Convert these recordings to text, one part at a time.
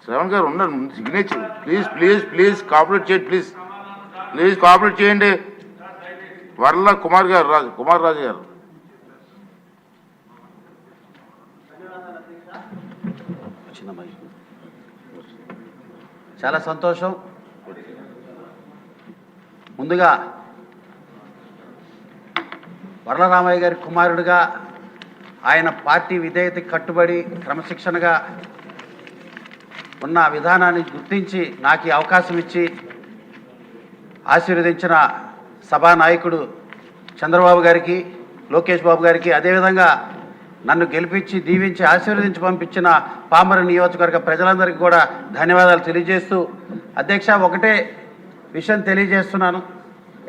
శ్రవణ్ గారు ఉన్నారు signature. Please please please cooperate చేయండి. ప్లీజ్ ప్లీజ్ కోఆపరేట్ చేయండి. వర్ల కుమార్ రాజు గారు. చాలా సంతోషం. ముందుగా వరలరామయ్య గారి కుమారుడిగా ఆయన పార్టీ విధేయతకి కట్టుబడి క్రమశిక్షణగా ఉన్న విధానాన్ని గుర్తించి నాకు ఈ అవకాశం ఇచ్చి ఆశీర్వదించిన సభానాయకుడు చంద్రబాబు గారికి, లోకేష్ బాబు గారికి, అదేవిధంగా నన్ను గెలిపించి దీవించి ఆశీర్వదించి పంపించిన పామర నియోజకవర్గ ప్రజలందరికీ కూడా ధన్యవాదాలు తెలియజేస్తూ, అధ్యక్ష ఒకటే విషయం తెలియజేస్తున్నాను.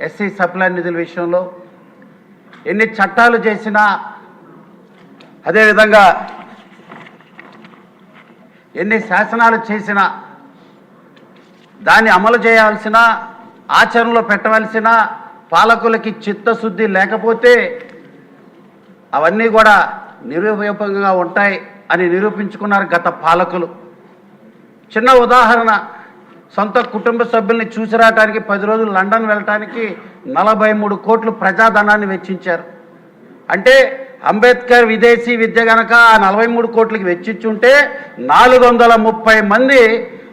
ఎస్సీ సప్లై నిధుల విషయంలో ఎన్ని చట్టాలు చేసినా, అదేవిధంగా ఎన్ని శాసనాలు చేసినా దాన్ని అమలు చేయాల్సిన, ఆచరణలో పెట్టవలసిన పాలకులకి చిత్తశుద్ధి లేకపోతే అవన్నీ కూడా నిరుపయోగంగా ఉంటాయి అని నిరూపించుకున్నారు గత పాలకులు. చిన్న ఉదాహరణ, సొంత కుటుంబ సభ్యుల్ని చూసి రావడానికి 10 రోజులు లండన్ వెళ్ళటానికి 43 కోట్లు ప్రజాధనాన్ని వెచ్చించారు. అంటే అంబేద్కర్ విదేశీ విద్య కనుక 43 కోట్లకి వెచ్చించుంటే 430 మంది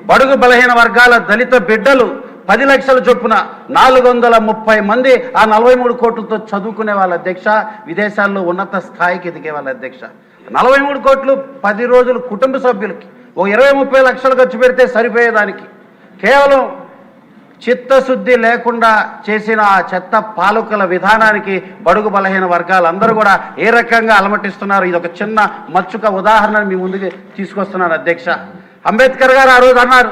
బడుగు బలహీన వర్గాల దళిత బిడ్డలు 10 లక్షల చొప్పున 430 మంది ఆ 43 కోట్లతో చదువుకునే వాళ్ళ అధ్యక్ష, విదేశాల్లో ఉన్నత స్థాయికి ఎదిగే వాళ్ళ అధ్యక్ష. 43 కోట్లు 10 రోజులు కుటుంబ సభ్యులకి ఓ 20-30 లక్షలు ఖర్చు పెడితే సరిపోయేదానికి కేవలం చిత్తశుద్ధి లేకుండా చేసిన ఆ చెత్త పాలకుల విధానానికి బడుగు బలహీన వర్గాలందరూ కూడా ఏ రకంగా అలమటిస్తున్నారు. ఇది ఒక చిన్న మచ్చుక ఉదాహరణ మీ ముందుకు తీసుకొస్తున్నాను అధ్యక్ష. అంబేద్కర్ గారు ఆ రోజు అన్నారు,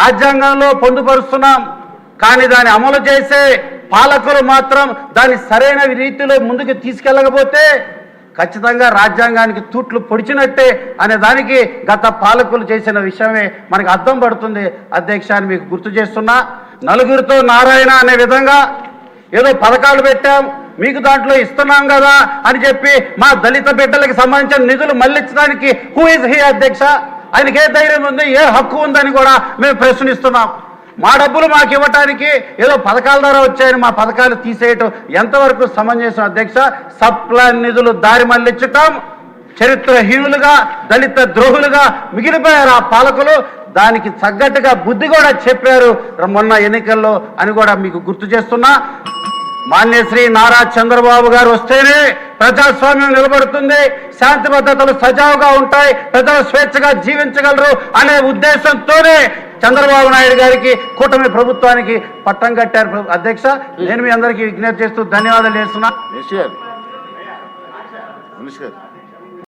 రాజ్యాంగంలో పొందుపరుస్తున్నాం, కానీ దాన్ని అమలు చేసే పాలకులు మాత్రం దాన్ని సరైన రీతిలో ముందుకు తీసుకెళ్ళకపోతే ఖచ్చితంగా రాజ్యాంగానికి తూట్లు పొడిచినట్టే అనే దానికి గత పాలకులు చేసిన విషయమే మనకు అర్థం పడుతుంది అధ్యక్ష అని మీకు గుర్తు చేస్తున్నా. నలుగురితో నారాయణ అనే విధంగా ఏదో పథకాలు పెట్టాం, మీకు దాంట్లో ఇస్తున్నాం కదా అని చెప్పి మా దళిత బిడ్డలకు సంబంధించిన నిధులు మళ్ళించడానికి హూ ఇస్ హీ అధ్యక్ష? ఆయనకి ఏ ధైర్యం ఉంది, ఏ హక్కు ఉందని కూడా మేము ప్రశ్నిస్తున్నాం. మా డబ్బులు మాకు ఇవ్వటానికి ఏదో పథకాల ద్వారా వచ్చాయని మా పథకాలు తీసేయటం ఎంతవరకు సమంజసం అధ్యక్ష? సప్లై నిధులు దారి మళ్ళించటం, చరిత్రహీనులుగా దళిత ద్రోహులుగా మిగిలిపోయారు ఆ పాలకులు. దానికి తగ్గట్టుగా బుద్ధి కూడా చెప్పారు మొన్న ఎన్నికల్లో అని కూడా మీకు గుర్తు చేస్తున్నా. మాన్యశ్రీ నారా చంద్రబాబు గారు వస్తేనే ప్రజాస్వామ్యం నిలబడుతుంది, శాంతి భద్రతలు సజావుగా ఉంటాయి, ప్రజలు స్వేచ్ఛగా జీవించగలరు అనే ఉద్దేశంతోనే చంద్రబాబు నాయుడు గారికి, కూటమి ప్రభుత్వానికి పట్టం కట్టారు అధ్యక్ష. నేను మీ అందరికీ విజ్ఞప్తి చేస్తూ ధన్యవాదాలు చేస్తున్నా.